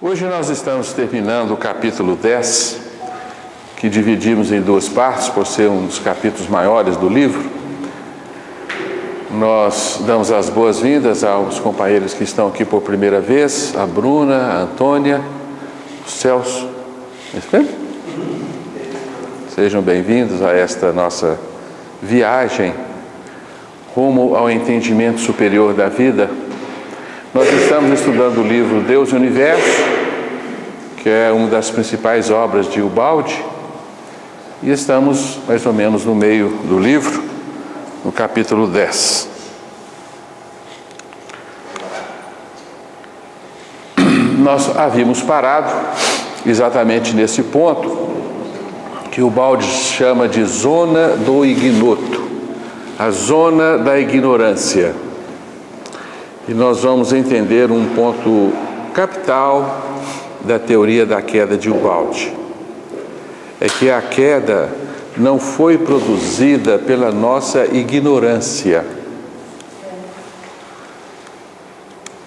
Hoje nós estamos terminando o capítulo 10, que dividimos em duas partes, por ser um dos capítulos maiores do livro. Nós damos as boas-vindas aos companheiros que estão aqui por primeira vez, a Bruna, a Antônia, o Celso. Sejam bem-vindos a esta nossa viagem rumo ao entendimento superior da vida. Nós estamos estudando o livro Deus e o Universo, que é uma das principais obras de Ubaldi, e estamos mais ou menos no meio do livro, no capítulo 10. Nós havíamos parado exatamente nesse ponto, que Ubaldi chama de zona do ignoto, a zona da ignorância. E nós vamos entender um ponto capital da teoria da queda de Ubaldi. É que a queda não foi produzida pela nossa ignorância.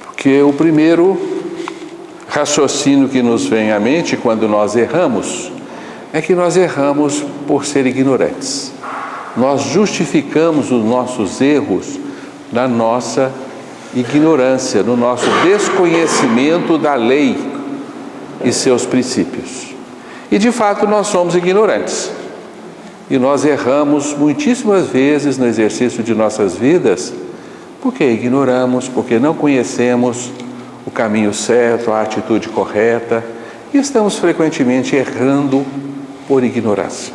Porque o primeiro raciocínio que nos vem à mente quando nós erramos é que nós erramos por ser ignorantes. Nós justificamos os nossos erros na nossa ignorância, no nosso desconhecimento da lei e seus princípios. E de fato nós somos ignorantes. E nós erramos muitíssimas vezes no exercício de nossas vidas, porque ignoramos, porque não conhecemos o caminho certo, a atitude correta, e estamos frequentemente errando por ignorância.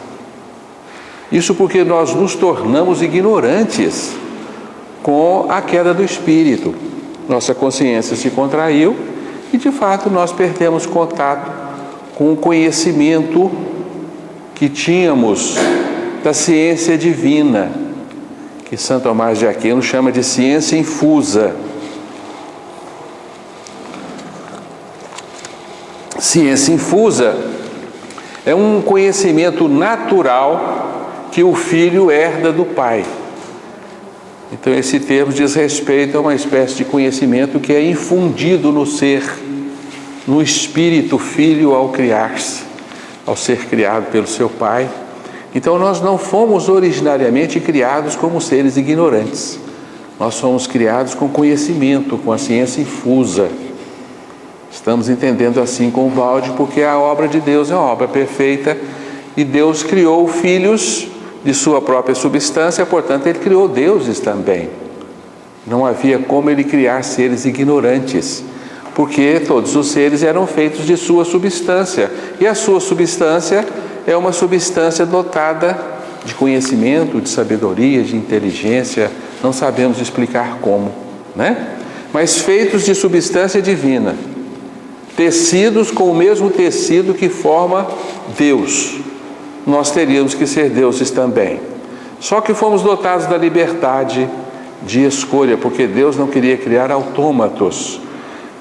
Isso porque nós nos tornamos ignorantes com a queda do espírito. Nossa consciência se contraiu e, de fato, nós perdemos contato com o conhecimento que tínhamos da ciência divina, que Santo Tomás de Aquino chama de ciência infusa. Ciência infusa é um conhecimento natural que o filho herda do pai. Então esse termo diz respeito a uma espécie de conhecimento que é infundido no ser, no espírito filho ao criar-se, ao ser criado pelo seu pai. Então nós não fomos originariamente criados como seres ignorantes. Nós fomos criados com conhecimento, com a ciência infusa. Estamos entendendo assim com Ubaldi, porque a obra de Deus é uma obra perfeita e Deus criou filhos de sua própria substância, portanto, ele criou deuses também. Não havia como ele criar seres ignorantes, porque todos os seres eram feitos de sua substância, e a sua substância é uma substância dotada de conhecimento, de sabedoria, de inteligência, não sabemos explicar como, né? Mas feitos de substância divina, tecidos com o mesmo tecido que forma Deus. Nós teríamos que ser deuses também. Só que fomos dotados da liberdade de escolha, porque Deus não queria criar autômatos.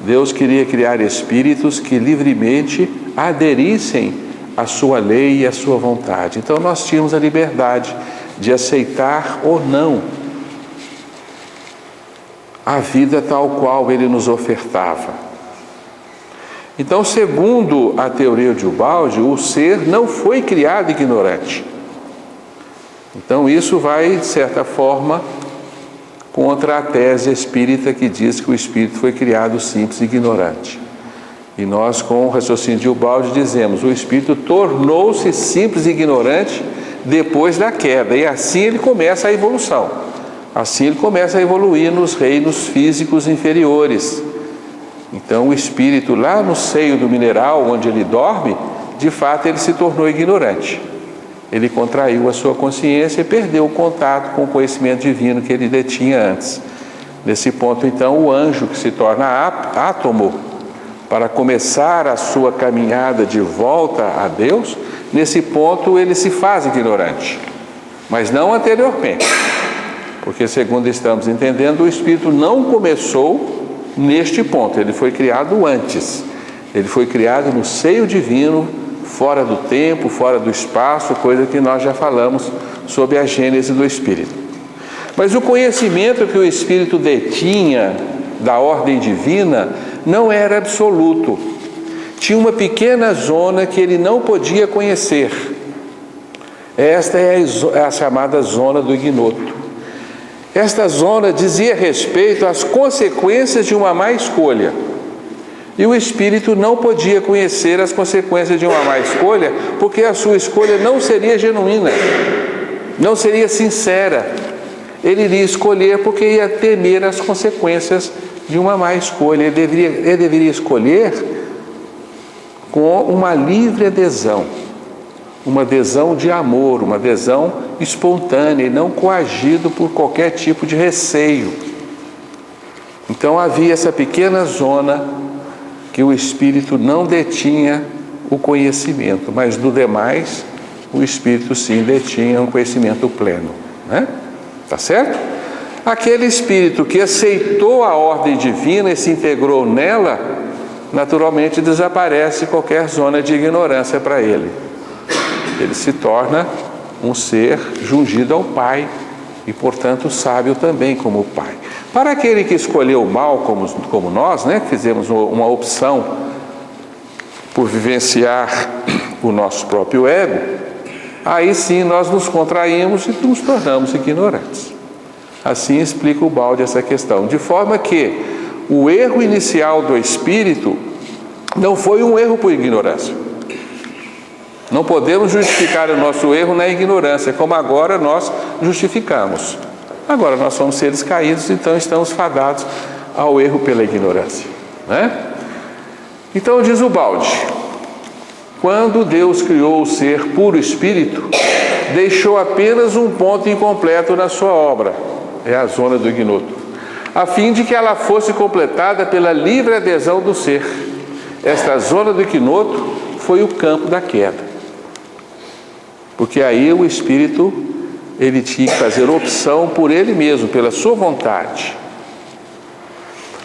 Deus queria criar espíritos que livremente aderissem à sua lei e à sua vontade. Então nós tínhamos a liberdade de aceitar ou não a vida tal qual Ele nos ofertava. Então, segundo a teoria de Ubaldi, o ser não foi criado ignorante. Então, isso vai, de certa forma, contra a tese espírita que diz que o espírito foi criado simples e ignorante. E nós, com o raciocínio de Ubaldi, dizemos: o espírito tornou-se simples e ignorante depois da queda, e assim ele começa a evolução. Assim ele começa a evoluir nos reinos físicos inferiores. Então o espírito lá no seio do mineral onde ele dorme, de fato ele se tornou ignorante. Ele contraiu a sua consciência e perdeu o contato com o conhecimento divino que ele detinha antes. Nesse ponto então o anjo, que se torna átomo para começar a sua caminhada de volta a Deus, nesse ponto ele se faz ignorante, mas não anteriormente, porque segundo estamos entendendo, o espírito não começou neste ponto, ele foi criado antes. Ele foi criado no seio divino, fora do tempo, fora do espaço, coisa que nós já falamos sobre a gênese do espírito. Mas o conhecimento que o espírito detinha da ordem divina não era absoluto. tinha uma pequena zona que ele não podia conhecer. Esta é a chamada zona do ignoto. Esta zona dizia respeito às consequências de uma má escolha. E o espírito não podia conhecer as consequências de uma má escolha, porque a sua escolha não seria genuína, não seria sincera. Ele iria escolher porque ia temer as consequências de uma má escolha. Ele deveria escolher com uma livre adesão, uma adesão de amor, uma adesão espontânea e não coagido por qualquer tipo de receio. Então havia essa pequena zona que o espírito não detinha o conhecimento, mas do demais o espírito sim detinha um conhecimento pleno, né? Tá certo? Aquele espírito que aceitou a ordem divina e se integrou nela, naturalmente desaparece qualquer zona de ignorância para ele. Ele se torna um ser jungido ao Pai e, portanto, sábio também como o Pai. Para aquele que escolheu o mal como nós, né, que fizemos uma opção por vivenciar o nosso próprio ego, aí sim nós nos contraímos e nos tornamos ignorantes. Assim explica o Balde essa questão, de forma que o erro inicial do espírito não foi um erro por ignorância. Não podemos justificar o nosso erro na ignorância, como agora nós justificamos. Agora nós somos seres caídos, então estamos fadados ao erro pela ignorância, né? Então diz o Balde: quando Deus criou o ser puro espírito, deixou apenas um ponto incompleto na sua obra, é a zona do ignoto, a fim de que ela fosse completada pela livre adesão do ser. Esta zona do ignoto foi o campo da queda. Porque aí o espírito, ele tinha que fazer opção por ele mesmo, pela sua vontade.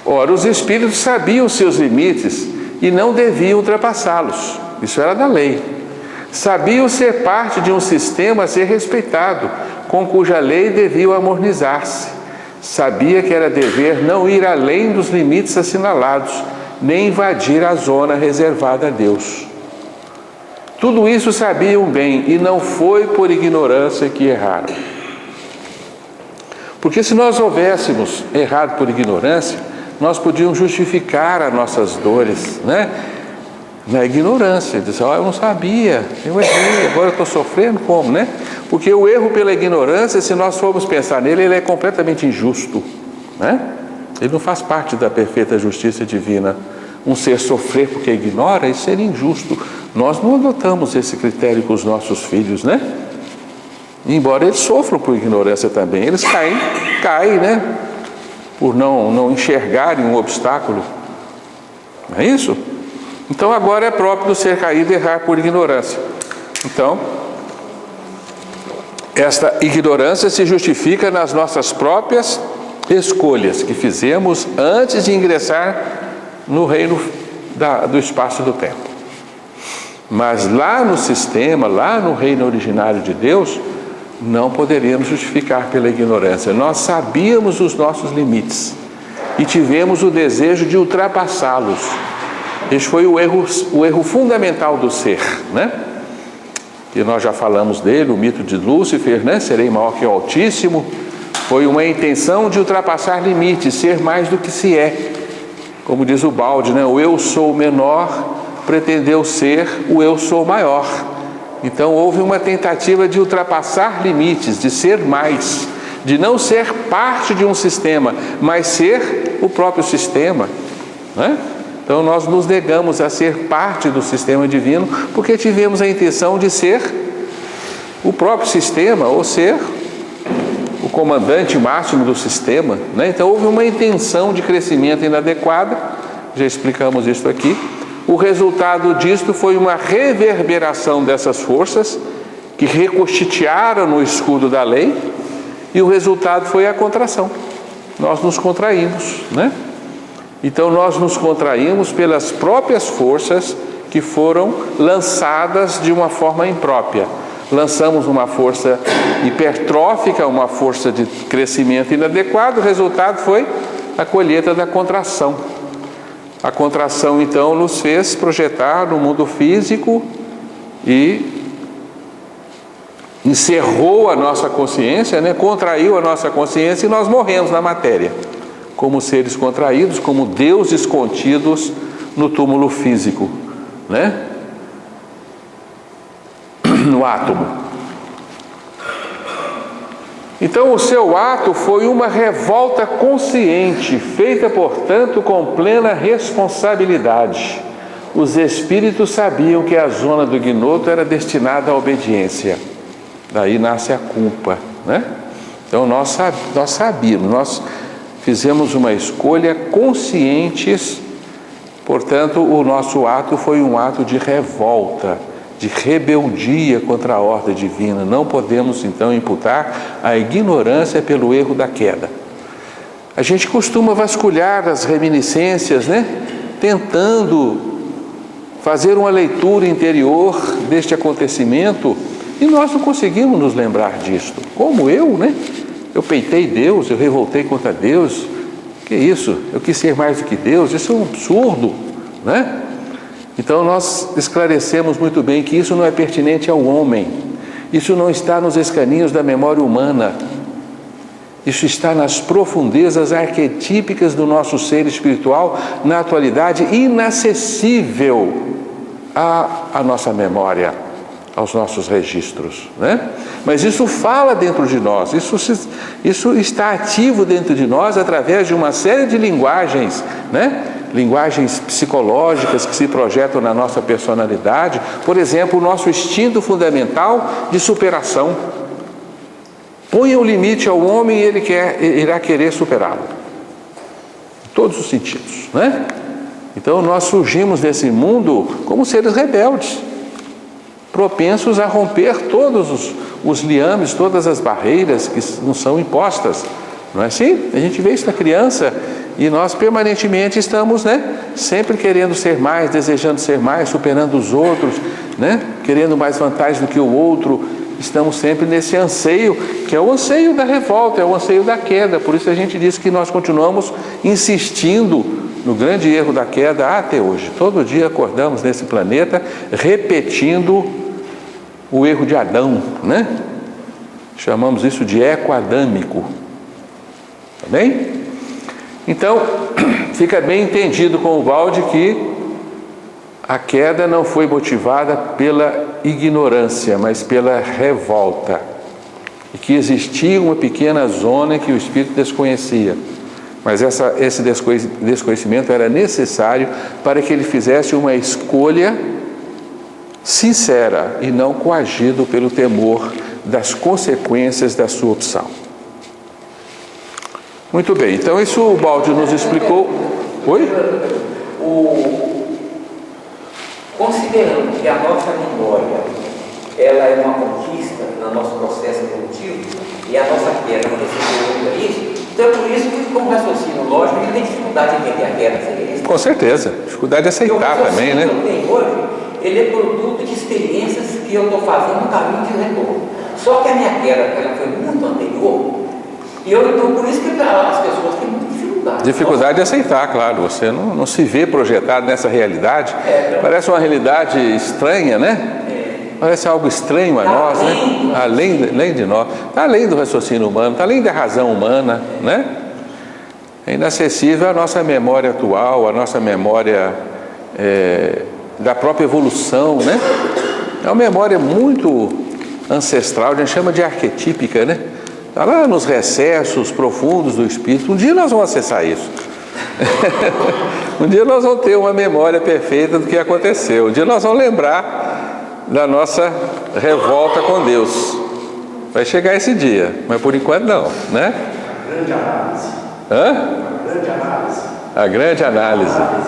Ora, os espíritos sabiam seus limites e não deviam ultrapassá-los. Isso era da lei. Sabiam ser parte de um sistema a ser respeitado, com cuja lei deviam harmonizar-se. Sabia que era dever não ir além dos limites assinalados, nem invadir a zona reservada a Deus. Tudo isso sabiam bem, e não foi por ignorância que erraram. Porque se nós houvéssemos errado por ignorância, nós podíamos justificar as nossas dores, né? Na ignorância, dizer, eu não sabia, eu errei, agora eu estou sofrendo, como, né? Porque o erro pela ignorância, se nós formos pensar nele, ele é completamente injusto, né? Ele não faz parte da perfeita justiça divina. Um ser sofrer porque ignora, isso seria injusto. Nós não adotamos esse critério com os nossos filhos, né? Embora eles sofram por ignorância também, eles caem, né? Por não enxergarem um obstáculo. Não é isso? Então agora é próprio do ser caído errar por ignorância. Então, esta ignorância se justifica nas nossas próprias escolhas que fizemos antes de ingressar no reino do espaço do tempo. Mas lá no sistema, lá no reino originário de Deus, não poderíamos justificar pela ignorância. Nós sabíamos os nossos limites e tivemos o desejo de ultrapassá-los. Este foi o erro fundamental do ser, né? E nós já falamos dele, o mito de Lúcifer, né? Serei maior que o Altíssimo. Foi uma intenção de ultrapassar limites, ser mais do que se é. Como diz o Balde, né? O eu sou menor pretendeu ser o eu sou maior. Então houve uma tentativa de ultrapassar limites, de ser mais, de não ser parte de um sistema, mas ser o próprio sistema, né? Então nós nos negamos a ser parte do sistema divino porque tivemos a intenção de ser o próprio sistema, ou ser o comandante máximo do sistema, né? Então houve uma intenção de crescimento inadequada, já explicamos isso aqui. O resultado disto foi uma reverberação dessas forças que reconstituíram no escudo da lei, e o resultado foi a contração. Nós nos contraímos, né? Então nós nos contraímos pelas próprias forças que foram lançadas de uma forma imprópria. Lançamos uma força hipertrófica, uma força de crescimento inadequado, o resultado foi a colheita da contração. A contração, então, nos fez projetar no mundo físico e encerrou a nossa consciência, né? Contraiu a nossa consciência e nós morremos na matéria, como seres contraídos, como deuses contidos no túmulo físico, né? No átomo. Então o seu ato foi uma revolta consciente, feita, portanto, com plena responsabilidade. Os espíritos sabiam que a zona do ignoto era destinada à obediência. Daí nasce a culpa, né? Então nós sabíamos, nós fizemos uma escolha conscientes, portanto o nosso ato foi um ato de revolta, de rebeldia contra a ordem divina. Não podemos então imputar a ignorância pelo erro da queda. A gente costuma vasculhar as reminiscências, né? Tentando fazer uma leitura interior deste acontecimento, e nós não conseguimos nos lembrar disto. Como eu, né? Eu peitei Deus, eu revoltei contra Deus. Que isso? Eu quis ser mais do que Deus? Isso é um absurdo, né? Então nós esclarecemos muito bem que isso não é pertinente ao homem. Isso não está nos escaninhos da memória humana. Isso está nas profundezas arquetípicas do nosso ser espiritual, na atualidade inacessível à nossa memória, aos nossos registros, né? Mas isso fala dentro de nós, isso está ativo dentro de nós através de uma série de linguagens, né? Linguagens psicológicas que se projetam na nossa personalidade. Por exemplo, o nosso instinto fundamental de superação. Ponha um limite ao homem e ele irá querer superá-lo. Em todos os sentidos, né? Então nós surgimos desse mundo como seres rebeldes, propensos a romper todos os liames, todas as barreiras que nos são impostas. Não é assim? A gente vê isso na criança e nós permanentemente estamos, né, sempre querendo ser mais, desejando ser mais, superando os outros, né, querendo mais vantagem do que o outro. Estamos sempre nesse anseio, que é o anseio da revolta, é o anseio da queda. Por isso a gente diz que nós continuamos insistindo no grande erro da queda até hoje. Todo dia acordamos nesse planeta repetindo o erro de Adão, né? Chamamos isso de eco adâmico. Tá bem? Então, fica bem entendido com o Valde que a queda não foi motivada pela ignorância, mas pela revolta. E que existia uma pequena zona que o espírito desconhecia. Mas esse desconhecimento era necessário para que ele fizesse uma escolha sincera e não coagido pelo temor das consequências da sua opção. Muito bem, então isso o Baldi nos explicou. Oi? Considerando que a nossa memória ela é uma conquista no nosso processo evolutivo e a nossa queda não recebeu isso, então é por isso que, como raciocínio lógico, ele tem dificuldade de entender a queda. Seria isso? Com certeza, dificuldade de aceitar também, né? O raciocínio que eu tenho hoje, ele é produto de experiências que eu estou fazendo no caminho de retorno. Só que a minha queda ela foi muito anterior, e então por isso que as pessoas têm muita dificuldade. Dificuldade de aceitar, claro. Você não se vê projetado nessa realidade. Parece uma realidade estranha, né? Parece algo estranho a nós, né? Além de nós. Está além do raciocínio humano, está além da razão humana, né? É inacessível à nossa memória atual, à nossa memória da própria evolução, né? É uma memória muito ancestral, a gente chama de arquetípica, né? Está lá nos recessos profundos do espírito. Um dia nós vamos acessar isso. Um dia nós vamos ter uma memória perfeita do que aconteceu. Um dia nós vamos lembrar da nossa revolta com Deus. Vai chegar esse dia, mas por enquanto não, né? A grande análise. Hã? A grande análise. A grande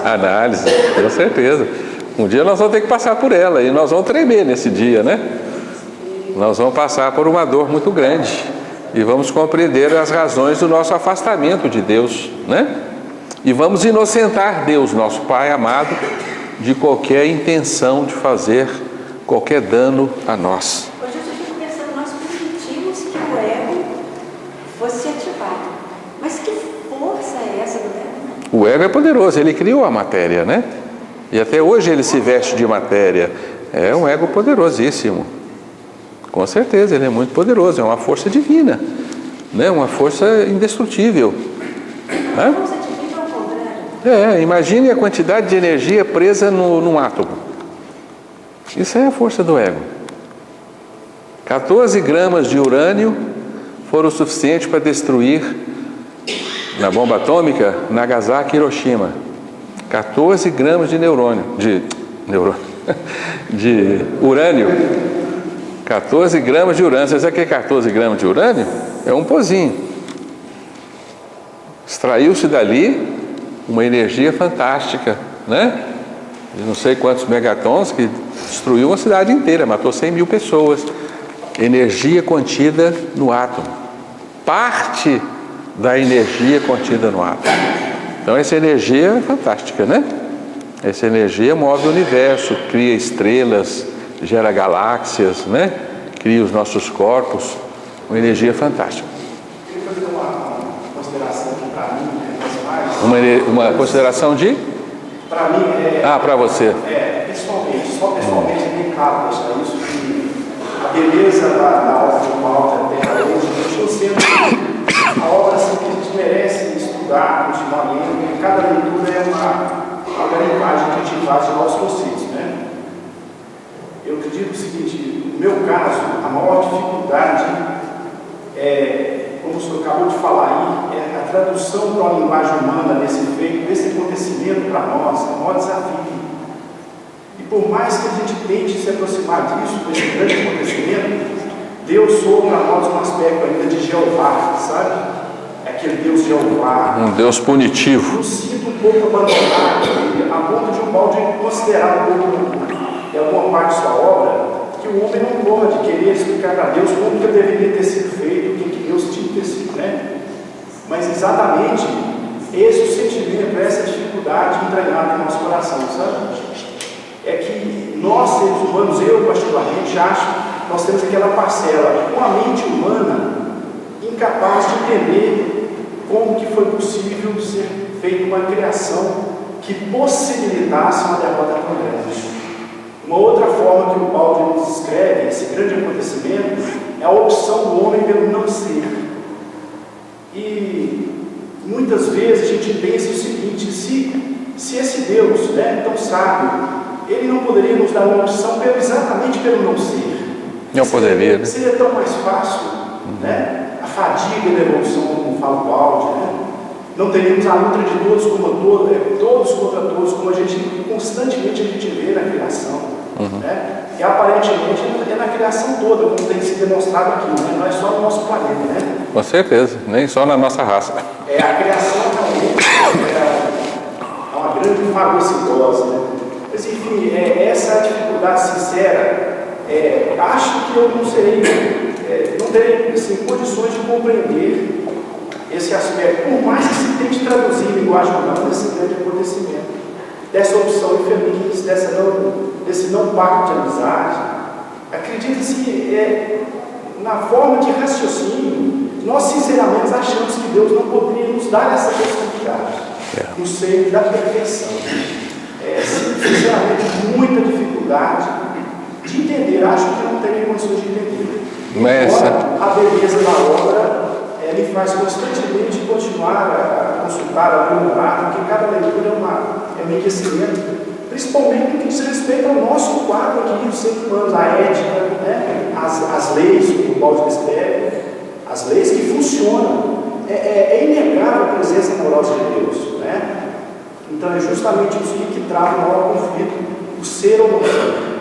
análise, com certeza. Um dia nós vamos ter que passar por ela e nós vamos tremer nesse dia, né? Nós vamos passar por uma dor muito grande e vamos compreender as razões do nosso afastamento de Deus, né? E vamos inocentar Deus, nosso Pai amado, de qualquer intenção de fazer qualquer dano a nós. Hoje eu fico pensando, nós permitimos que o ego fosse ativado. Mas que força é essa do ego? O ego é poderoso, ele criou a matéria, né? E até hoje ele se veste de matéria. É um ego poderosíssimo. Com certeza, ele é muito poderoso, é uma força divina, né? Uma força indestrutível. A força divina ao contrário. Imagine a quantidade de energia presa num átomo. Isso é a força do ego. 14 gramas de urânio foram o suficiente para destruir, na bomba atômica, Nagasaki e Hiroshima. 14 gramas de de urânio. 14 gramas de urânio. Você sabe o que é 14 gramas de urânio? É um pozinho. Extraiu-se dali uma energia fantástica, né? De não sei quantos megatons, que destruiu uma cidade inteira, matou 100 mil pessoas. Energia contida no átomo. Parte da energia contida no átomo. Então essa energia é fantástica, né? Essa energia move o universo, cria estrelas, gera galáxias, né? Cria os nossos corpos. Uma energia fantástica. Eu queria fazer uma consideração que para mim Uma consideração de? Para mim para você. pessoalmente é bem claro deixar isso, que a beleza da obra de Paulo até hoje continua sendo a obra assim, que a gente merece estudar continuamente, porque cada leitura é uma garimagem que a gente faz de novos conceitos, né? Eu acredito o seguinte, no meu caso, a maior dificuldade como o senhor acabou de falar aí, é a tradução para a linguagem humana desse feito, desse acontecimento para nós, é o maior desafio. E por mais que a gente tente se aproximar disso, desse grande acontecimento, Deus soa para nós um aspecto ainda de Jeová, sabe? É aquele Deus Jeová. Um Deus punitivo. Eu sinto um pouco abandonado, a ponto de um balde considerar um pouco, em alguma parte de sua obra, que o homem não pode querer explicar para Deus como que deveria ter sido feito, o que Deus tinha que ter sido, né? Mas exatamente esse é o sentimento, essa dificuldade entranhada em nosso coração, sabe? É que nós, seres humanos, eu particularmente acho que nós temos aquela parcela com a mente humana incapaz de entender como que foi possível ser feita uma criação que possibilitasse uma derrota tão grande. Uma outra forma que o Paulo nos descreve esse grande acontecimento é a opção do homem pelo não ser. E muitas vezes a gente pensa o seguinte, se esse Deus, né, tão sábio, ele não poderia nos dar uma opção exatamente pelo não ser. Não poderia, né? Seria tão mais fácil, né? A fadiga da evolução, como fala o Paulo, né? Não teríamos a luta de todos contra todos, como constantemente a gente vê na criação. Né? E aparentemente é na criação toda, como tem se demonstrado aqui, né? Não é só no nosso planeta, né? Com certeza, nem só na nossa raça. A criação realmente é uma grande fagocitose, né? Mas enfim, essa dificuldade sincera, acho que eu não terei assim, condições de compreender esse aspecto, por mais que se tente traduzir em linguagem humana esse grande acontecimento, dessa opção infeliz, desse não pacto de amizade. Acredita-se na forma de raciocínio, nós sinceramente achamos que Deus não poderia nos dar essa possibilidade, no seio da perfeição. Sinceramente, muita dificuldade de entender, acho que não teria condições de entender. Embora a beleza da obra me faz constantemente continuar a consultar, a aprimorar, porque cada leitura é um enriquecimento, principalmente no que diz respeito ao nosso quadro aqui dos seres humanos, a ética, né? as leis, como o Paulo descreve, as leis que funcionam. É inegável a presença amorosa de Deus, né? Então é justamente isso que trava o maior conflito, o ser ou não ser.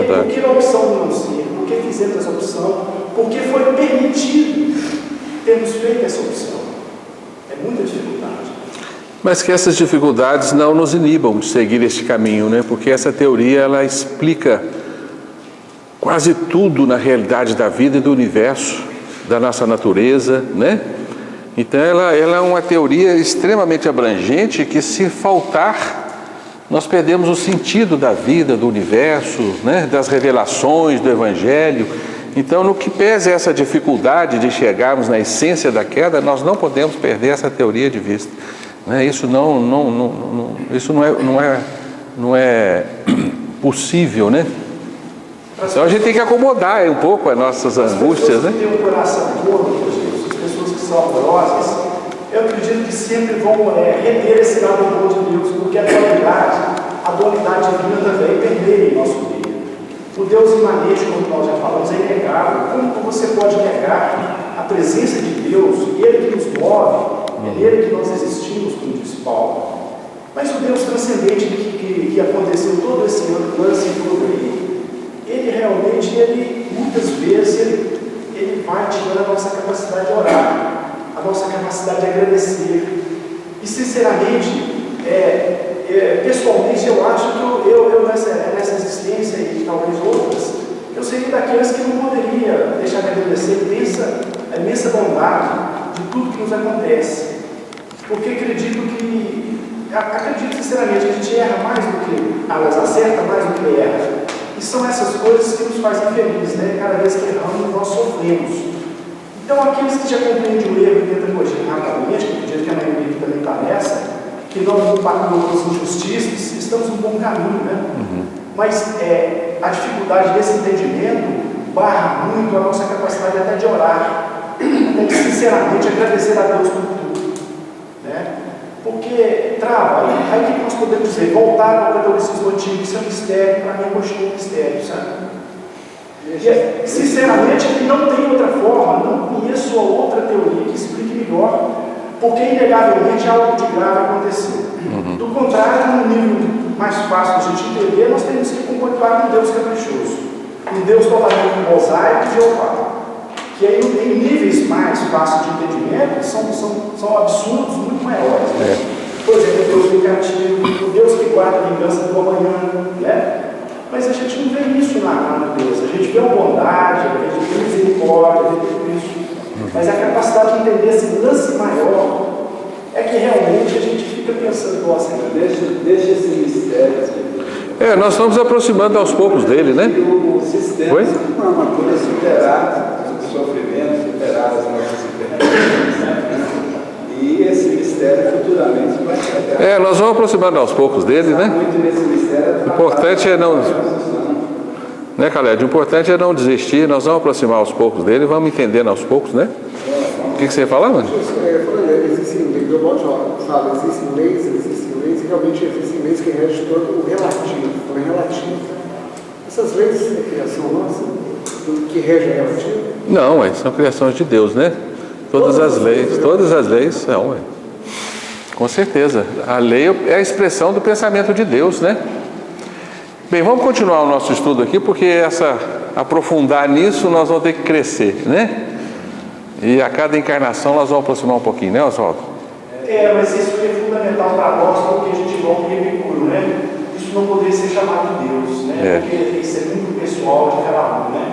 Por que a opção do não ser? Por que fizemos essa opção? Porque foi permitido termos feito essa opção. É muita dificuldade. Mas que essas dificuldades não nos inibam de seguir este caminho, né? Porque essa teoria, ela explica quase tudo na realidade da vida e do universo, da nossa natureza, né? Então ela é uma teoria extremamente abrangente que, se faltar, nós perdemos o sentido da vida, do universo, né? Das revelações do Evangelho. Então, no que pese essa dificuldade de chegarmos na essência da queda, nós não podemos perder essa teoria de vista. Isso não é possível, né? Então a gente tem que acomodar um pouco as nossas angústias, né? As pessoas que têm um coração puro, as pessoas que são amorosas, eu acredito que sempre vão reter esse lado bom de Deus, porque a dualidade divina também permeia em nosso meio. O Deus imanente, como nós já falamos, é inegável. Como você pode negar a presença de Deus, Ele que nos move, é nele que nós existimos, como disse Paulo. Mas o Deus transcendente que aconteceu todo esse lance todo aí, ele realmente, muitas vezes, ele vai tirando a nossa capacidade de orar, a nossa capacidade de agradecer. E, sinceramente, pessoalmente, eu acho que eu nessa existência e talvez outras, eu seria daqueles que não poderia deixar de agradecer a imensa bondade de tudo que nos acontece. Porque acredito sinceramente que a gente erra mais do que, acerta mais do que erra. E são essas coisas que nos fazem felizes, né? Cada vez que erramos, nós sofremos. Então, aqueles que já compreendem o erro e tentam corrigir rapidamente, que acredito que a maioria também está nessa, que nós não pagamos as injustiças, estamos no bom caminho, né? Mas a dificuldade desse entendimento barra muito a nossa capacidade até de orar, até de sinceramente agradecer a Deus por tudo, né? Porque trava, aí o que nós podemos dizer? Voltar ao catolicismo antigo, isso é um mistério, para mim continua um mistério, sabe? E, sinceramente, não tem outra forma, não conheço outra teoria que explique melhor, porque inegavelmente algo de grave aconteceu. Do contrário, no nível mais fácil de a gente entender, nós temos que concordar com Deus caprichoso, com Deus totalmente mosaico e Jeová. Que aí em níveis mais fáceis de entendimento são absurdos muito maiores. Né? Por exemplo, o Deus vingativo, o Deus que guarda a vingança do amanhã, né? Mas a gente não vê isso na natureza. A gente vê a bondade, a gente vê a misericórdia, vê tudo isso. Mas a capacidade de entender esse lance maior é que realmente a gente fica pensando, nossa, deixa esse mistério. Nós estamos aproximando aos poucos dele, né? O sistema é uma coisa superar os sofrimentos, superar as nossas imperfeições. E esse mistério futuramente vai chegar. Nós vamos aproximando aos poucos dele, né? Muito nesse mistério. O importante é não. Né, Caled? O importante é não desistir, nós vamos aproximar aos poucos dele, vamos entendendo aos poucos, né? O que você ia falar, mano? Existem leis, e realmente existem leis que regem todo o relativo. Essas leis é criação nossa, que regem o relativo? Não, são criações de Deus, né? Todas as leis são, com certeza. A lei é a expressão do pensamento de Deus, né? Bem, vamos continuar o nosso estudo aqui, porque aprofundar nisso nós vamos ter que crescer, né? E a cada encarnação nós vamos aproximar um pouquinho, né, Oswaldo? Mas isso é fundamental para nós, porque a gente volta em Epicuro, né? Isso não poderia ser chamado de Deus, né? Porque isso é muito pessoal de cada um, né?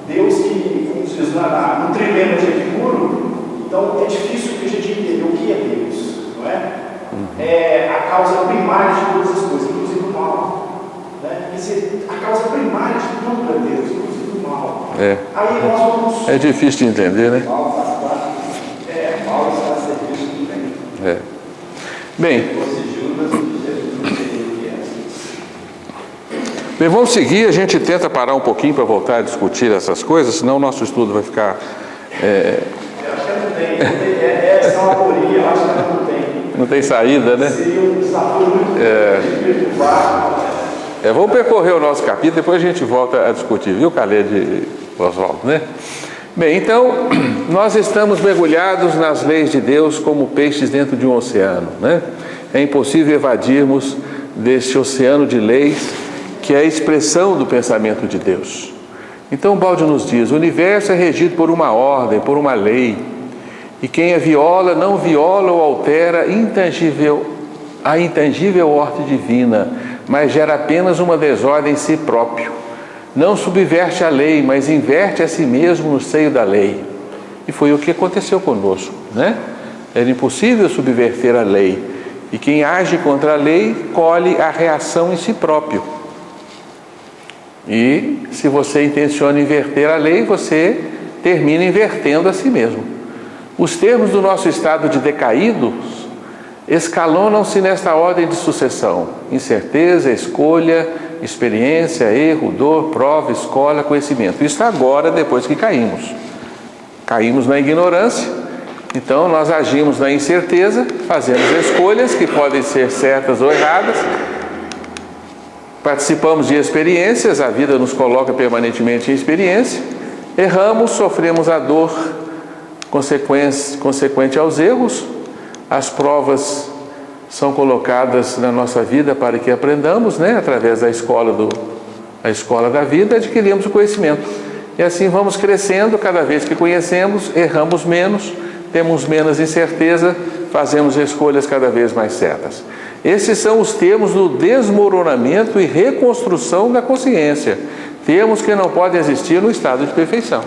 Deus que, como diz no trilema de Epicuro, então é difícil que a gente entenda o que é Deus, não é? É a causa primária de todas as coisas, inclusive o mal. Né? Quer dizer, a causa primária de tudo é Deus, inclusive o mal. Aí nós vamos... É difícil de entender, né? O mal faz parte. O mal está a serviço do bem. Bem, vamos seguir, a gente tenta parar um pouquinho para voltar a discutir essas coisas, senão o nosso estudo vai ficar... Eu acho que não tem, essa é uma aporia, eu acho que não tem. Não tem saída, né? Seria um desafio muito vamos percorrer o nosso capítulo, depois a gente volta a discutir, viu, Caled e Oswaldo, né? Bem, então, nós estamos mergulhados nas leis de Deus como peixes dentro de um oceano, né? É impossível evadirmos deste oceano de leis que é a expressão do pensamento de Deus. Então, Baldi nos diz, o universo é regido por uma ordem, por uma lei, e quem a viola, não viola ou altera a intangível ordem divina, mas gera apenas uma desordem em si próprio. Não subverte a lei, mas inverte a si mesmo no seio da lei. E foi o que aconteceu conosco, né? Era impossível subverter a lei. E quem age contra a lei, colhe a reação em si próprio. E se você intenciona inverter a lei, você termina invertendo a si mesmo. Os termos do nosso estado de decaídos escalonam-se nesta ordem de sucessão: incerteza, escolha, experiência, erro, dor, prova, escola, conhecimento. Isso agora, depois que caímos. Caímos na ignorância, então nós agimos na incerteza, fazemos escolhas que podem ser certas ou erradas, participamos de experiências, a vida nos coloca permanentemente em experiência, erramos, sofremos a dor consequente aos erros, as provas são colocadas na nossa vida para que aprendamos, através da escola da vida, adquirimos o conhecimento. E assim vamos crescendo, cada vez que conhecemos, erramos menos, temos menos incerteza, fazemos escolhas cada vez mais certas. Esses são os termos do desmoronamento e reconstrução da consciência, termos que não podem existir no estado de perfeição.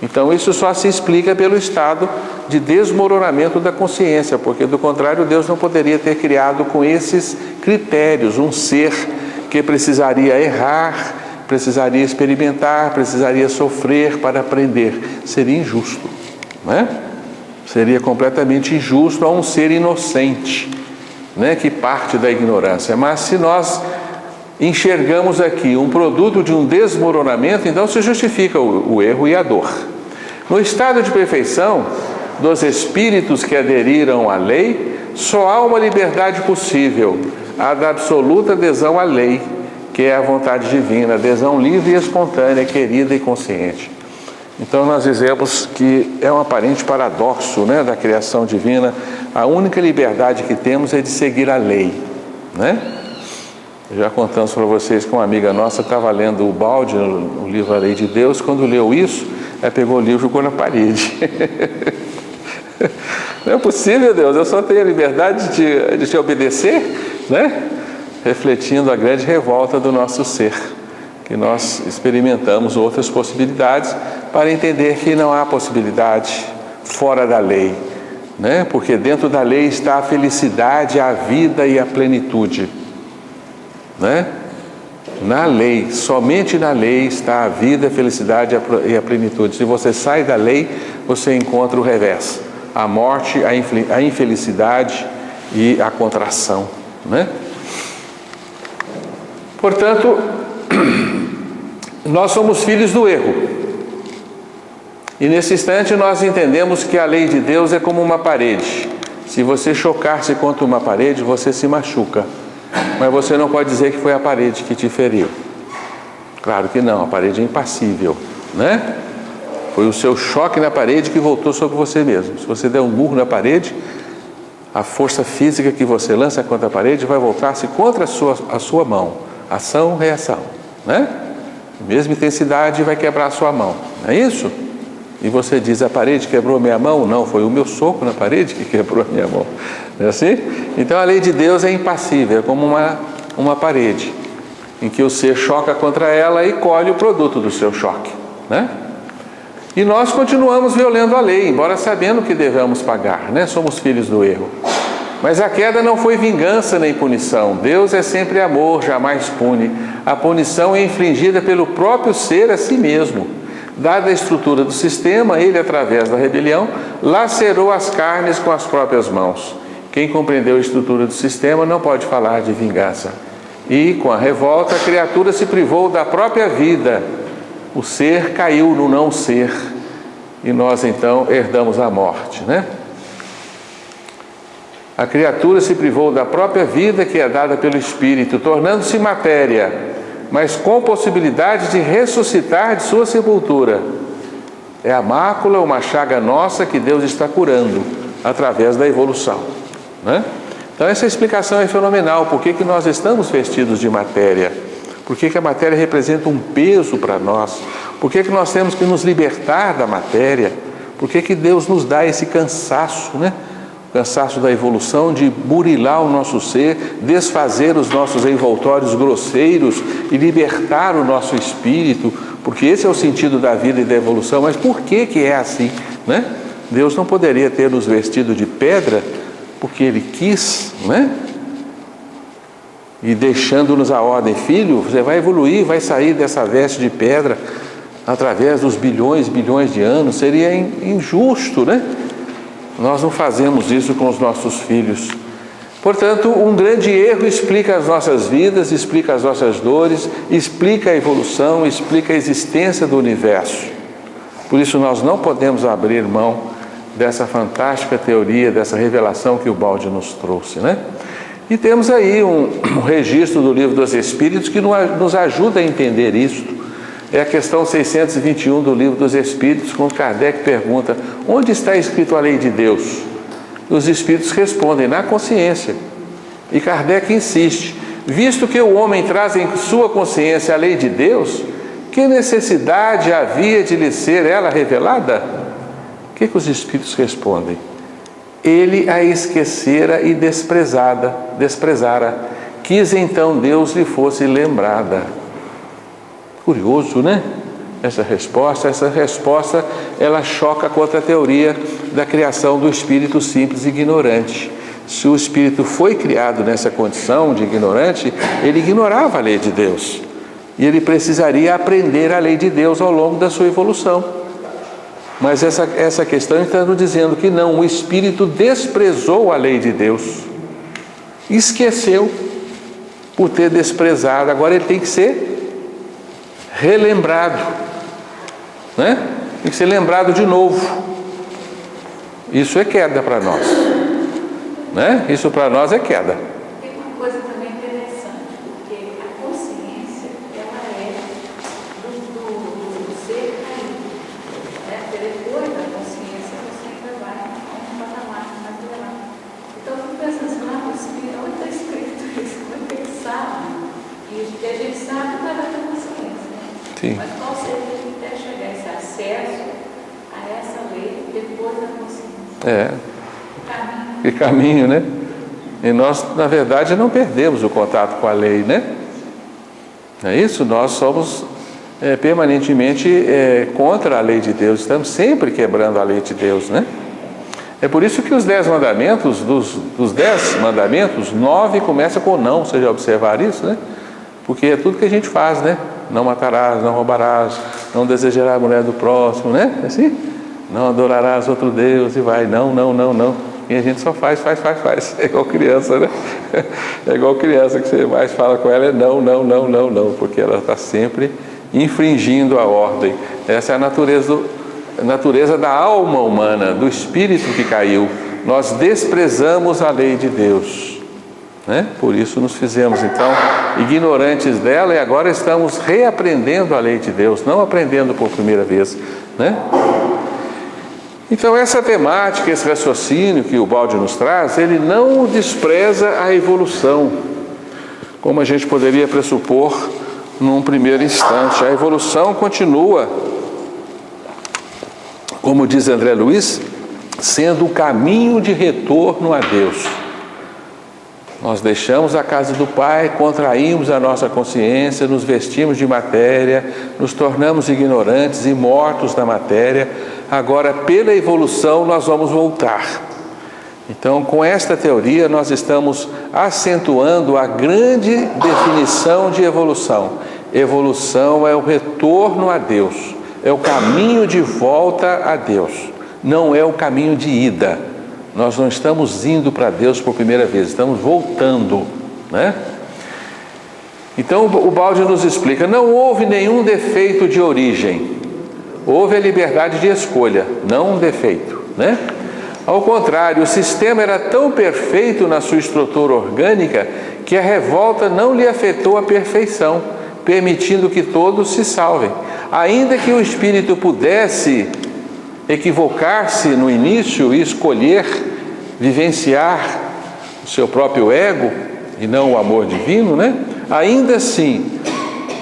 Então isso só se explica pelo estado de desmoronamento da consciência, porque do contrário Deus não poderia ter criado com esses critérios um ser que precisaria errar, precisaria experimentar, precisaria sofrer para aprender. Seria injusto, Seria completamente injusto a um ser inocente, que parte da ignorância. Mas se nós enxergamos aqui um produto de um desmoronamento, então se justifica o erro e a dor. No estado de perfeição dos espíritos que aderiram à lei, só há uma liberdade possível, a da absoluta adesão à lei, que é a vontade divina, adesão livre e espontânea, querida e consciente. Então nós dizemos que é um aparente paradoxo, da criação divina. A única liberdade que temos é de seguir a lei, Já contamos para vocês que uma amiga nossa estava lendo o balde, o livro A Lei de Deus. Quando leu isso, ela pegou o livro e jogou na parede. Não é possível, Deus, eu só tenho a liberdade de te obedecer, refletindo a grande revolta do nosso ser, que nós experimentamos outras possibilidades para entender que não há possibilidade fora da lei, porque dentro da lei está a felicidade, a vida e a plenitude, Na lei, somente na lei está a vida, a felicidade e a plenitude. Se você sai da lei, você encontra o revés, a morte, a infelicidade e a contração, Portanto, nós somos filhos do erro. E nesse instante nós entendemos que a lei de Deus é como uma parede. Se você chocar-se contra uma parede, você se machuca. Mas você não pode dizer que foi a parede que te feriu. Claro que não, a parede é impassível, Foi o seu choque na parede que voltou sobre você mesmo. Se você der um murro na parede, a força física que você lança contra a parede vai voltar-se contra a sua mão. Ação, reação, Mesma intensidade vai quebrar a sua mão, não é isso? E você diz, a parede quebrou minha mão? Não, foi o meu soco na parede que quebrou a minha mão. Não é assim? Então a lei de Deus é impassível, é como uma parede, em que o ser choca contra ela e colhe o produto do seu choque, E nós continuamos violando a lei, embora sabendo que devemos pagar, Somos filhos do erro. Mas a queda não foi vingança nem punição. Deus é sempre amor, jamais pune. A punição é infligida pelo próprio ser a si mesmo. Dada a estrutura do sistema, ele, através da rebelião, lacerou as carnes com as próprias mãos. Quem compreendeu a estrutura do sistema não pode falar de vingança. E, com a revolta, a criatura se privou da própria vida. O ser caiu no não ser. E nós, então, herdamos a morte, A criatura se privou da própria vida que é dada pelo Espírito, tornando-se matéria, mas com possibilidade de ressuscitar de sua sepultura. É a mácula, uma chaga nossa que Deus está curando através da evolução, Então essa explicação é fenomenal. Por que nós estamos vestidos de matéria? Por que a matéria representa um peso para nós? Por que nós temos que nos libertar da matéria? Por que Deus nos dá esse cansaço, O cansaço da evolução, de burilar o nosso ser, desfazer os nossos envoltórios grosseiros e libertar o nosso espírito, porque esse é o sentido da vida e da evolução. Mas por que é assim, Deus não poderia ter nos vestido de pedra porque Ele quis, e deixando-nos a ordem: filho, você vai evoluir, vai sair dessa veste de pedra através dos bilhões de anos. Seria injusto, né? Nós não fazemos isso com os nossos filhos. Portanto, um grande erro explica as nossas vidas, explica as nossas dores, explica a evolução, explica a existência do universo. Por isso nós não podemos abrir mão dessa fantástica teoria, dessa revelação que o Balde nos trouxe, né? E temos aí um registro do Livro dos Espíritos que nos ajuda a entender isso. É a questão 621 do Livro dos Espíritos, quando Kardec pergunta: onde está escrito a lei de Deus? Os Espíritos respondem: na consciência. E Kardec insiste: visto que o homem traz em sua consciência a lei de Deus, que necessidade havia de lhe ser ela revelada? O que os Espíritos respondem? Ele a esquecera e desprezara. Quis então Deus lhe fosse lembrada. Curioso, né? Essa resposta, ela choca contra a teoria da criação do espírito simples e ignorante. Se o espírito foi criado nessa condição de ignorante, ele ignorava a lei de Deus. E ele precisaria aprender a lei de Deus ao longo da sua evolução. Mas essa questão está nos dizendo que não, o espírito desprezou a lei de Deus. Esqueceu por ter desprezado. Agora ele tem que ser relembrado, né? Tem que ser lembrado de novo. Isso é queda para nós, né? Isso para nós é queda. Tem uma coisa também interessante, porque a consciência, ela é do ser caído, né? Depois da consciência você ainda vai a um patamar mais elevado. Então eu fico pensando assim, onde está escrito isso? Como é que ele sabe? E a gente sabe através da consciência. Sim. Mas qual seria a gente até chegar esse acesso a essa lei depois da consciência? Que caminho, né? E nós, na verdade, não perdemos o contato com a lei, né? É isso? Nós somos permanentemente contra a lei de Deus. Estamos sempre quebrando a lei de Deus, né? É por isso que os 10 mandamentos, dos 10 mandamentos, 9 começa com não. Vocês já observaram isso, né? Porque é tudo que a gente faz, né? Não matarás, não roubarás, não desejarás a mulher do próximo, né? Assim? Não adorarás outro Deus, e vai, não. E a gente só faz. É igual criança, né? É igual criança que você mais fala com ela, é não, porque ela está sempre infringindo a ordem. Essa é a natureza da alma humana, do espírito que caiu. Nós desprezamos a lei de Deus, né? Por isso nos fizemos então ignorantes dela, e agora estamos reaprendendo a lei de Deus, não aprendendo por primeira vez, né? Então essa temática, esse raciocínio que o Balde nos traz, ele não despreza a evolução, como a gente poderia pressupor num primeiro instante. A evolução continua, como diz André Luiz, sendo o caminho de retorno a Deus. Nós deixamos a casa do Pai, contraímos a nossa consciência, nos vestimos de matéria, nos tornamos ignorantes e mortos na matéria. Agora, pela evolução, nós vamos voltar. Então, com esta teoria, nós estamos acentuando a grande definição de evolução. Evolução é o retorno a Deus, é o caminho de volta a Deus, não é o caminho de ida. Nós não estamos indo para Deus por primeira vez, estamos voltando, né? Então o Balde nos explica: não houve nenhum defeito de origem, houve a liberdade de escolha, não um defeito, né? Ao contrário, o sistema era tão perfeito na sua estrutura orgânica que a revolta não lhe afetou a perfeição, permitindo que todos se salvem. Ainda que o espírito pudesse equivocar-se no início e escolher vivenciar o seu próprio ego e não o amor divino, né? Ainda assim,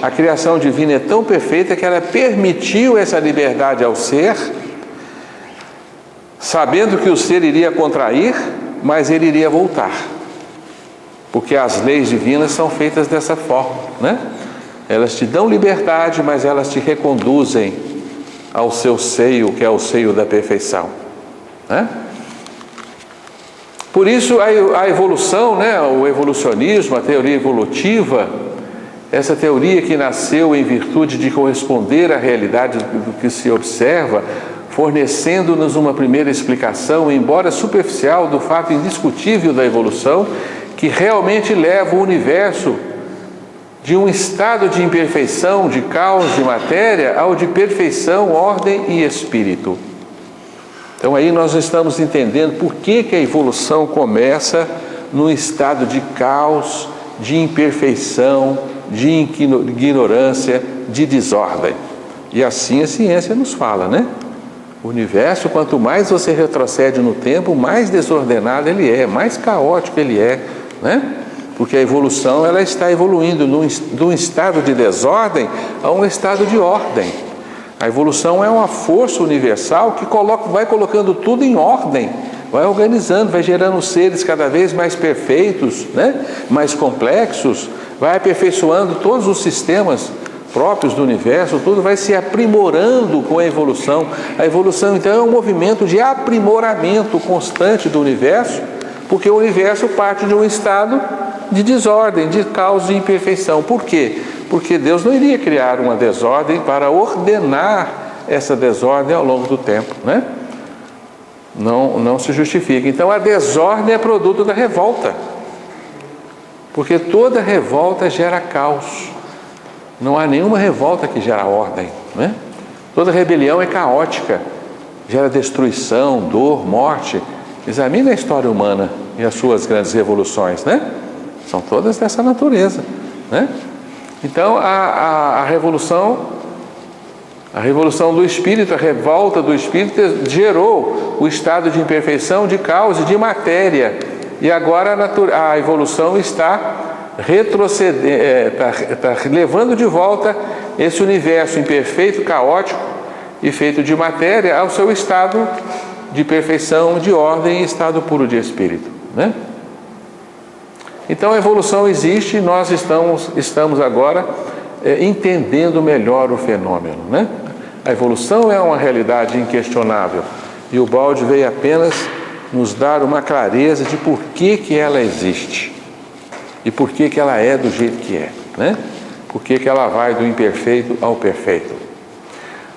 a criação divina é tão perfeita que ela permitiu essa liberdade ao ser, sabendo que o ser iria contrair, mas ele iria voltar, porque as leis divinas são feitas dessa forma, né? Elas te dão liberdade, mas elas te reconduzem ao seu seio, que é o seio da perfeição, né? Por isso a evolução, né, o evolucionismo, a teoria evolutiva, essa teoria que nasceu em virtude de corresponder à realidade do que se observa, fornecendo-nos uma primeira explicação, embora superficial, do fato indiscutível da evolução, que realmente leva o universo de um estado de imperfeição, de caos, de matéria, ao de perfeição, ordem e espírito. Então aí nós estamos entendendo por que a evolução começa num estado de caos, de imperfeição, de ignorância, de desordem. E assim a ciência nos fala, né? O universo, quanto mais você retrocede no tempo, mais desordenado ele é, mais caótico ele é, né? Porque a evolução, ela está evoluindo de um estado de desordem a um estado de ordem. A evolução é uma força universal que vai colocando tudo em ordem, vai organizando, vai gerando seres cada vez mais perfeitos, né? Mais complexos, vai aperfeiçoando todos os sistemas próprios do universo, tudo vai se aprimorando com a evolução. A evolução, então, é um movimento de aprimoramento constante do universo, porque o universo parte de um estado de desordem, de caos, de imperfeição. Por quê? Porque Deus não iria criar uma desordem para ordenar essa desordem ao longo do tempo, né? Não se justifica. Então a desordem é produto da revolta, porque toda revolta gera caos. Não há nenhuma revolta que gera ordem, né? Toda rebelião é caótica, gera destruição, dor, morte. Examine a história humana e as suas grandes revoluções, né? São todas dessa natureza, né? Então a revolução do espírito, a revolta do espírito gerou o estado de imperfeição, de caos e de matéria. E agora a evolução está está levando de volta esse universo imperfeito, caótico e feito de matéria ao seu estado de perfeição, de ordem e estado puro de espírito, né? Então a evolução existe e nós estamos agora entendendo melhor o fenômeno, né? A evolução é uma realidade inquestionável e o Baldi veio apenas nos dar uma clareza de por que ela existe e por que ela é do jeito que é, né? Por que ela vai do imperfeito ao perfeito.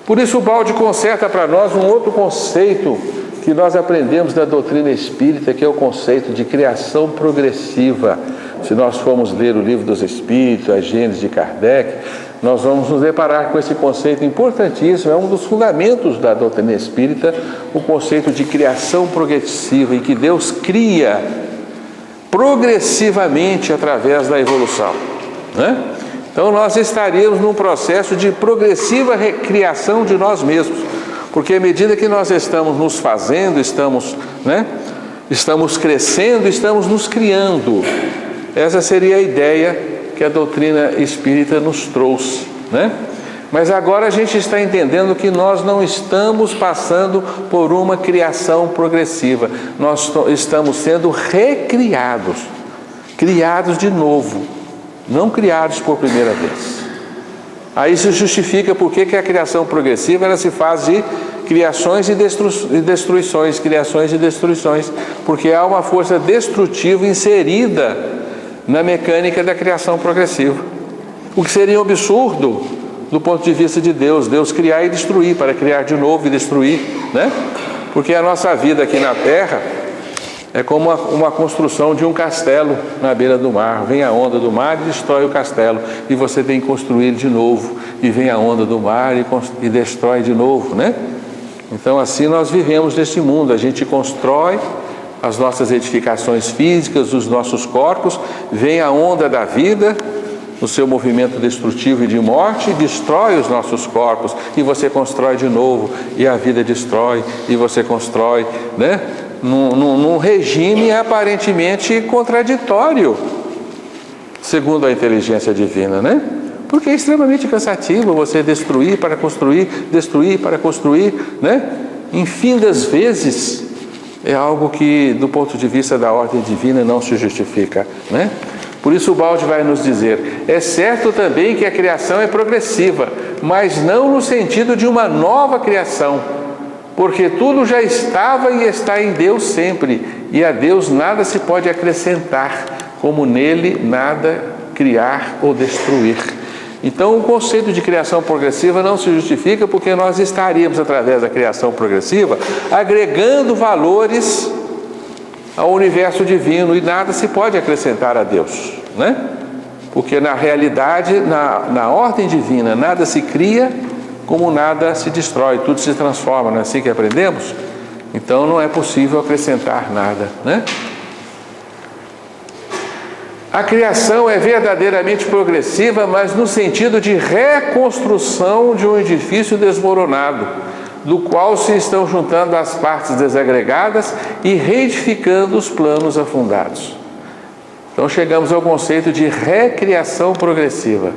Por isso o Baldi conserta para nós um outro conceito que nós aprendemos da doutrina espírita, que é o conceito de criação progressiva. Se nós formos ler o Livro dos Espíritos, a Gênese de Kardec, nós vamos nos deparar com esse conceito importantíssimo, é um dos fundamentos da doutrina espírita, o conceito de criação progressiva, em que Deus cria progressivamente através da evolução, né? Então nós estaríamos num processo de progressiva recriação de nós mesmos, porque à medida que nós estamos nos fazendo, estamos crescendo, estamos nos criando. Essa seria a ideia que a doutrina espírita nos trouxe, né? Mas agora a gente está entendendo que nós não estamos passando por uma criação progressiva, nós estamos sendo recriados, criados de novo, não criados por primeira vez. Aí se justifica por que a criação progressiva ela se faz de criações e destruições, criações e destruições, porque há uma força destrutiva inserida na mecânica da criação progressiva, o que seria um absurdo do ponto de vista de Deus criar e destruir, para criar de novo e destruir, né? Porque a nossa vida aqui na Terra é como uma construção de um castelo na beira do mar. Vem a onda do mar e destrói o castelo, e você tem que construir de novo, e vem a onda do mar e destrói de novo, né? Então assim nós vivemos neste mundo, a gente constrói as nossas edificações físicas, os nossos corpos, vem a onda da vida, no seu movimento destrutivo e de morte, destrói os nossos corpos, e você constrói de novo, e a vida destrói, e você constrói, né? Num regime aparentemente contraditório, segundo a inteligência divina, né? Porque é extremamente cansativo você destruir para construir, né? Infindas vezes é algo que, do ponto de vista da ordem divina, não se justifica, né? Por isso o Baldi vai nos dizer, é certo também que a criação é progressiva, mas não no sentido de uma nova criação, porque tudo já estava e está em Deus sempre, e a Deus nada se pode acrescentar, como nele nada criar ou destruir. Então o conceito de criação progressiva não se justifica, porque nós estaríamos, através da criação progressiva, agregando valores ao universo divino, e nada se pode acrescentar a Deus, né? Porque na realidade, na ordem divina, nada se cria como nada se destrói, tudo se transforma, não é assim que aprendemos? Então não é possível acrescentar nada, né? A criação é verdadeiramente progressiva, mas no sentido de reconstrução de um edifício desmoronado, do qual se estão juntando as partes desagregadas e reedificando os planos afundados. Então chegamos ao conceito de recriação progressiva.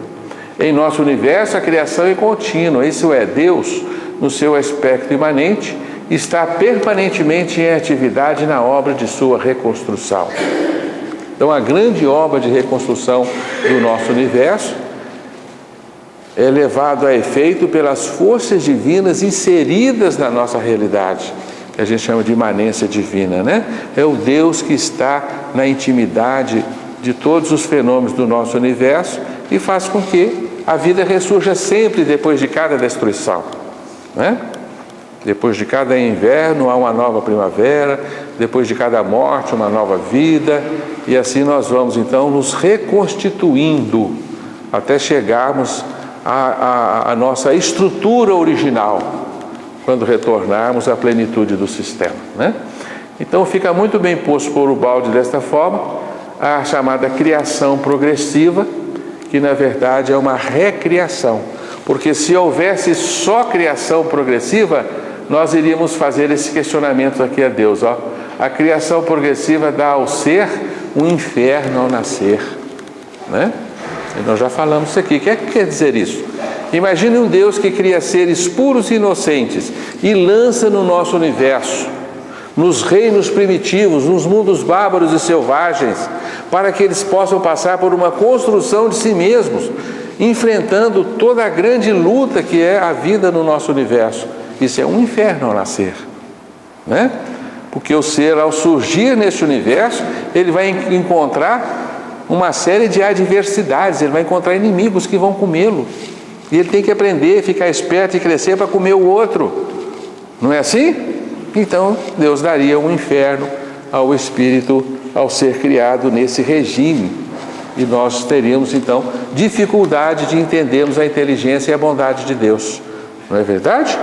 Em nosso universo, a criação é contínua, isso é, Deus, no seu aspecto imanente, está permanentemente em atividade na obra de sua reconstrução. Então, a grande obra de reconstrução do nosso universo é levado a efeito pelas forças divinas inseridas na nossa realidade, que a gente chama de imanência divina, né? É o Deus que está na intimidade de todos os fenômenos do nosso universo e faz com que a vida ressurja sempre depois de cada destruição, né? Depois de cada inverno há uma nova primavera, depois de cada morte uma nova vida, e assim nós vamos então nos reconstituindo até chegarmos à nossa estrutura original, quando retornarmos à plenitude do sistema, né? Então fica muito bem posto por o balde desta forma a chamada criação progressiva, que na verdade é uma recriação, porque se houvesse só criação progressiva, nós iríamos fazer esse questionamento aqui a Deus, ó. A criação progressiva dá ao ser um inferno ao nascer, né? E nós já falamos isso aqui. O que é que quer dizer isso? Imagine um Deus que cria seres puros e inocentes e lança no nosso universo, nos reinos primitivos, nos mundos bárbaros e selvagens, para que eles possam passar por uma construção de si mesmos, enfrentando toda a grande luta que é a vida no nosso universo. Isso é um inferno ao nascer, né? Porque o ser, ao surgir neste universo, ele vai encontrar uma série de adversidades, ele vai encontrar inimigos que vão comê-lo, e ele tem que aprender, ficar esperto e crescer para comer o outro, não é assim? Então Deus daria um inferno ao espírito, ao ser criado nesse regime, e nós teríamos então dificuldade de entendermos a inteligência e a bondade de Deus, não é verdade?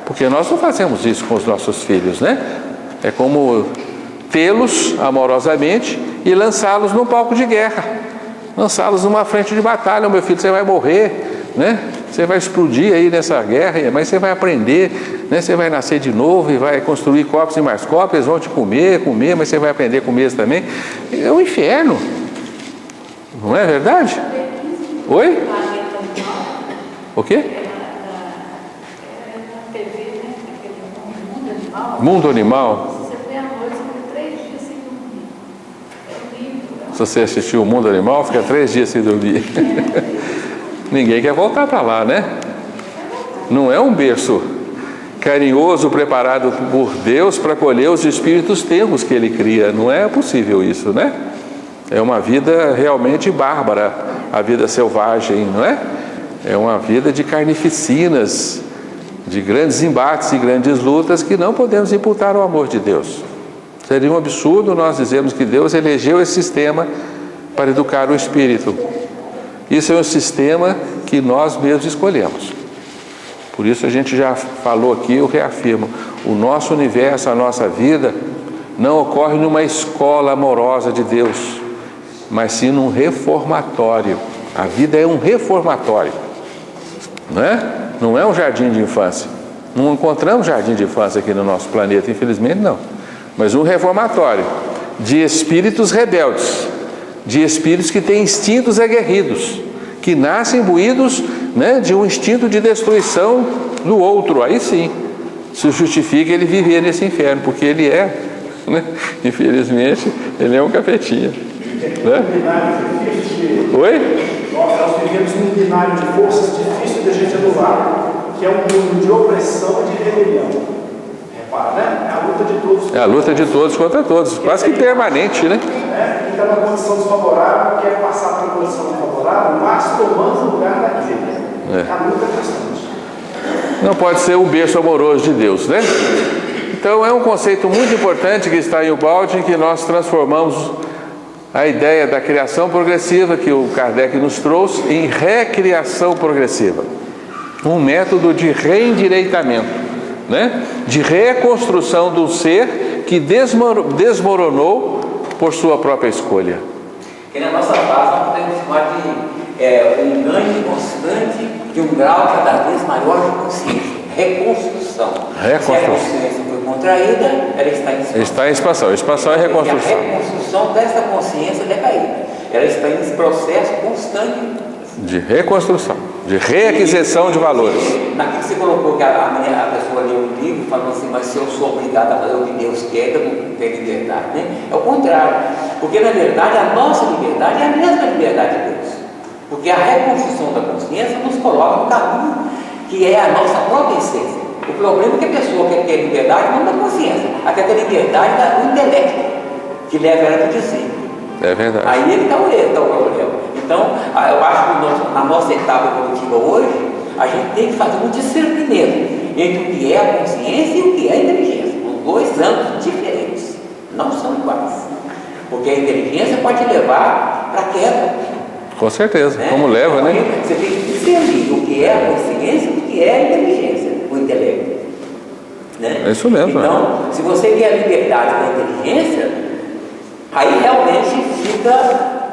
Porque nós não fazemos isso com os nossos filhos, né? É como tê-los amorosamente e lançá-los num palco de guerra, lançá-los numa frente de batalha. Meu filho, você vai morrer, né? Você vai explodir aí nessa guerra, mas você vai aprender, né? Você vai nascer de novo e vai construir copos e mais copos, eles vão te comer, mas você vai aprender a comer também. É um inferno, não é verdade? Oi? O quê? Mundo Animal. Você vê a noite, fica 3 dias sem dormir. É horrível. Se você assistiu o Mundo Animal, fica 3 dias sem dormir. Ninguém quer voltar para lá, né? Não é um berço carinhoso preparado por Deus para colher os espíritos tenros que Ele cria. Não é possível isso, né? É uma vida realmente bárbara, a vida selvagem, não é? É uma vida de carnificinas, de grandes embates e grandes lutas que não podemos imputar ao amor de Deus. Seria um absurdo nós dizermos que Deus elegeu esse sistema para educar o espírito. Isso é um sistema que nós mesmos escolhemos. Por isso a gente já falou aqui, eu reafirmo, o nosso universo, a nossa vida, não ocorre numa escola amorosa de Deus, mas sim num reformatório. A vida é um reformatório, não é? Não é um jardim de infância. Não encontramos jardim de infância aqui no nosso planeta, infelizmente não. Mas um reformatório de espíritos rebeldes, de espíritos que têm instintos aguerridos, que nascem imbuídos, né, de um instinto de destruição do outro. Aí sim, se justifica ele viver nesse inferno, porque ele é, né, infelizmente, ele é um capetinha. Né? Oi? Nós vivemos num binário de forças difícil de a gente anular, que é um mundo de opressão e de rebelião. né? É a luta de todos. É a luta de todos contra todos, quase que permanente, né? Quem está na condição desfavorável quer passar para a condição favorável, mas tomando o lugar daquele. A luta é constante. Não pode ser o berço amoroso de Deus, né? Então é um conceito muito importante que está em Ubaldi, em que nós transformamos a ideia da criação progressiva que o Kardec nos trouxe em recriação progressiva. Um método de reendireitamento, né? De reconstrução do ser que desmoronou por sua própria escolha. E na nossa base nós podemos chamar de um ganho constante de um grau cada vez maior de consciência. Reconstrução. Se a consciência foi contraída, ela está em expansão. Está em expansão. Expansão é reconstrução. E a reconstrução dessa consciência decaída. Ela está em processo constante de reconstrução, de reaquisição de valores. Naquilo que você colocou que a pessoa leu um livro falando assim, mas se eu sou obrigado a fazer o que Deus quer, eu não tenho liberdade, né? É o contrário, porque na verdade a nossa liberdade é a mesma liberdade de Deus, porque a reconstrução da consciência nos coloca no caminho que é a nossa própria essência. O problema é que a pessoa quer ter liberdade não da consciência, ela quer ter liberdade do intelecto, que leva ela para o discípulo. É verdade. Aí ele está o problema. Então, eu acho que na nossa etapa evolutiva hoje, a gente tem que fazer um discernimento entre o que é a consciência e o que é a inteligência. São dois âmbitos diferentes, não são iguais. Porque a inteligência pode te levar para a queda. Com certeza, né? Como leva, então, né? Você tem que discernir o que é a consciência e o que é a inteligência, o intelecto. Né? É isso mesmo. Então, se você quer a liberdade da inteligência, aí realmente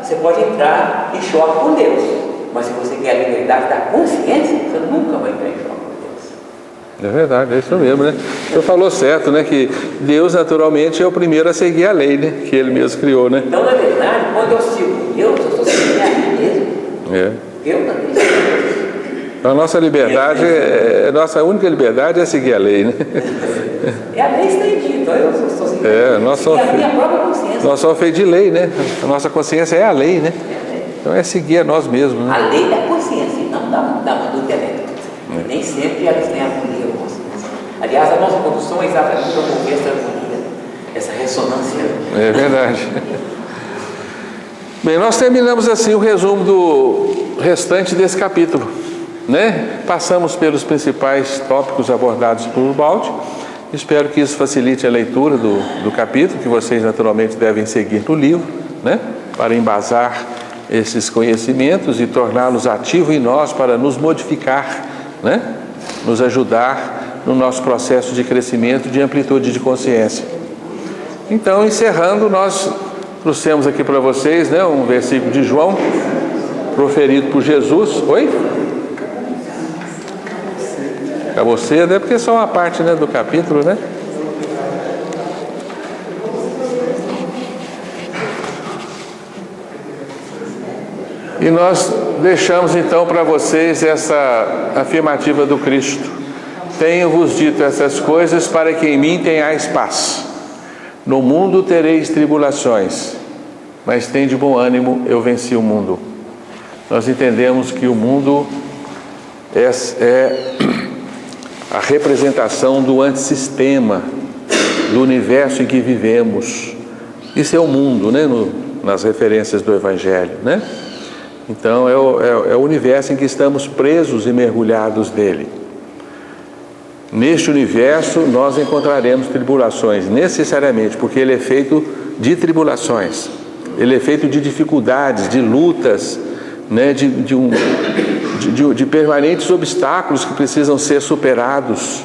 você pode entrar em choque com Deus. Mas se você quer a liberdade da consciência, você nunca vai entrar em choque com Deus. É verdade, é isso mesmo, né? O senhor falou certo, né? Que Deus naturalmente é o primeiro a seguir a lei, né? Que Ele mesmo criou, né? Então, na verdade, quando eu sigo Deus, eu estou seguindo a mim mesmo. Eu também. A nossa liberdade, a nossa única liberdade é seguir a lei, né? É a lei estendida, então eu estou seguindo a minha própria consciência. Nós somos feitos de lei, né? A nossa consciência é a lei, né? Então é seguir a nós mesmos, né? A lei da consciência, e não do intelecto. Nem sempre elas têm harmonia com a consciência. Aliás, a nossa condução é exatamente promover essa harmonia, essa ressonância. É verdade. Bem, nós terminamos assim o resumo do restante desse capítulo, né? Passamos pelos principais tópicos abordados por Ubaldi. Espero que isso facilite a leitura do capítulo, que vocês naturalmente devem seguir no livro, né? Para embasar esses conhecimentos e torná-los ativos em nós para nos modificar, né? Nos ajudar no nosso processo de crescimento, de amplitude de consciência. Então, encerrando, nós trouxemos aqui para vocês, né, um versículo de João, proferido por Jesus. Oi? Acabou cedo, é porque é só uma parte, né, do capítulo, né? E nós deixamos então para vocês essa afirmativa do Cristo: tenho-vos dito essas coisas para que em mim tenhais paz. No mundo tereis tribulações, mas tende bom ânimo, eu venci o mundo. Nós entendemos que o mundo é a representação do antissistema, do universo em que vivemos. Isso é o mundo, né? Nas referências do Evangelho, né? Então é o universo em que estamos presos e mergulhados nele. Neste universo nós encontraremos tribulações, necessariamente, porque ele é feito de tribulações, ele é feito de dificuldades, de lutas, né? de permanentes obstáculos que precisam ser superados.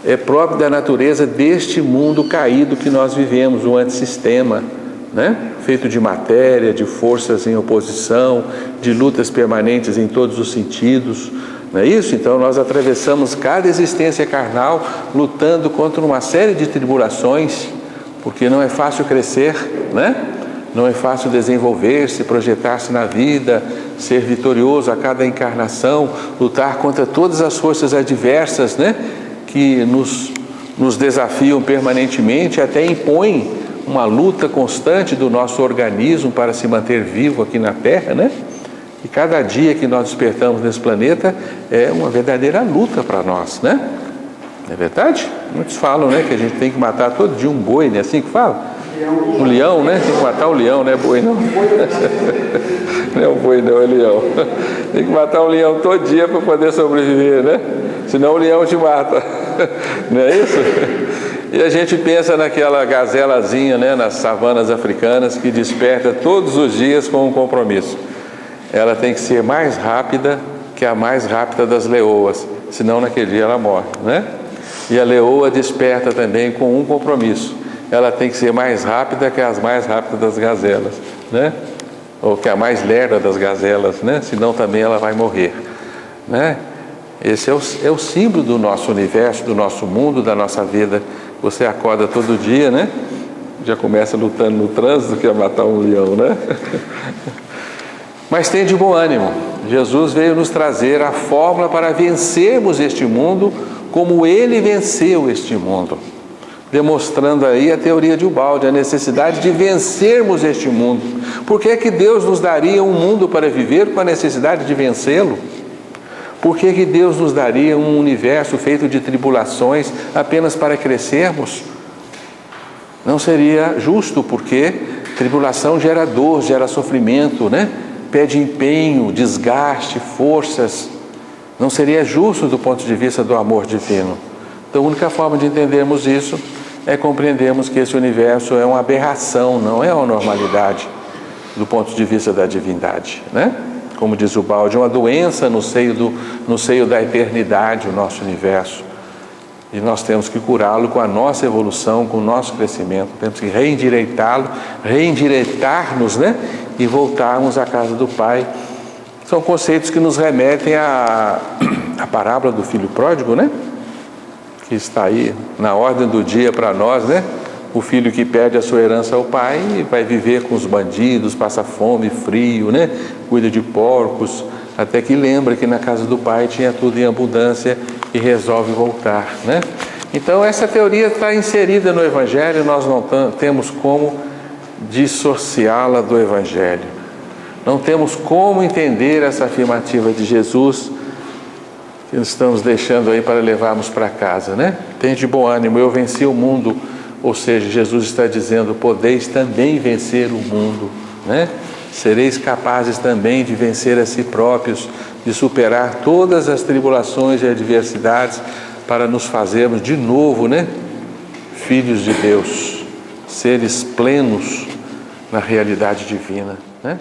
É próprio da natureza deste mundo caído que nós vivemos, o antissistema, né? Feito de matéria, de forças em oposição, de lutas permanentes em todos os sentidos, não é isso? Então nós atravessamos cada existência carnal lutando contra uma série de tribulações, porque não é fácil crescer, né? Não é fácil desenvolver-se, projetar-se na vida, ser vitorioso a cada encarnação, lutar contra todas as forças adversas, né? Que nos desafiam permanentemente, até impõem uma luta constante do nosso organismo para se manter vivo aqui na Terra, né? E cada dia que nós despertamos nesse planeta é uma verdadeira luta para nós, né? É verdade? Muitos falam, né, que a gente tem que matar todo dia um boi, né? Assim que fala? Um leão, né? Tem que matar o leão, não é boi não. Não é o boi não, é leão. Tem que matar um leão todo dia para poder sobreviver, né? Senão o leão te mata. Não é isso? E a gente pensa naquela gazelazinha, né, nas savanas africanas, que desperta todos os dias com um compromisso. Ela tem que ser mais rápida que a mais rápida das leoas, senão naquele dia ela morre, né? E a leoa desperta também com um compromisso. Ela tem que ser mais rápida que as mais rápidas das gazelas, né? Ou que a mais lerda das gazelas, né? Senão também ela vai morrer, né? Esse é o símbolo do nosso universo, do nosso mundo, da nossa vida. Você acorda todo dia, né? Já começa lutando no trânsito, que é matar um leão, né? Mas tem de bom ânimo. Jesus veio nos trazer a fórmula para vencermos este mundo como Ele venceu este mundo. Demonstrando aí a teoria de Ubaldi, a necessidade de vencermos este mundo. Por que que Deus nos daria um mundo para viver com a necessidade de vencê-lo? Por que que Deus nos daria um universo feito de tribulações apenas para crescermos? Não seria justo, porque tribulação gera dor, gera sofrimento, né? Pede empenho, desgaste, forças. Não seria justo do ponto de vista do amor divino. Então a única forma de entendermos isso é compreendermos que esse universo é uma aberração, não é uma normalidade do ponto de vista da divindade, né? Como diz o Ubaldi, uma doença no seio da eternidade, o nosso universo. E nós temos que curá-lo com a nossa evolução, com o nosso crescimento. Temos que reendireitá-lo, reendireitar-nos, né? E voltarmos à casa do Pai. São conceitos que nos remetem à parábola do filho pródigo, né? Que está aí na ordem do dia para nós, né? O filho que perde a sua herança ao pai e vai viver com os bandidos, passa fome, frio, né? Cuida de porcos, até que lembra que na casa do pai tinha tudo em abundância e resolve voltar, né? Então essa teoria está inserida no Evangelho, nós não temos como dissociá-la do Evangelho. Não temos como entender essa afirmativa de Jesus que estamos deixando aí para levarmos para casa, né? Tem de bom ânimo, eu venci o mundo. Ou seja, Jesus está dizendo, podeis também vencer o mundo, né? Sereis capazes também de vencer a si próprios, de superar todas as tribulações e adversidades para nos fazermos de novo, né? Filhos de Deus, seres plenos na realidade divina, né?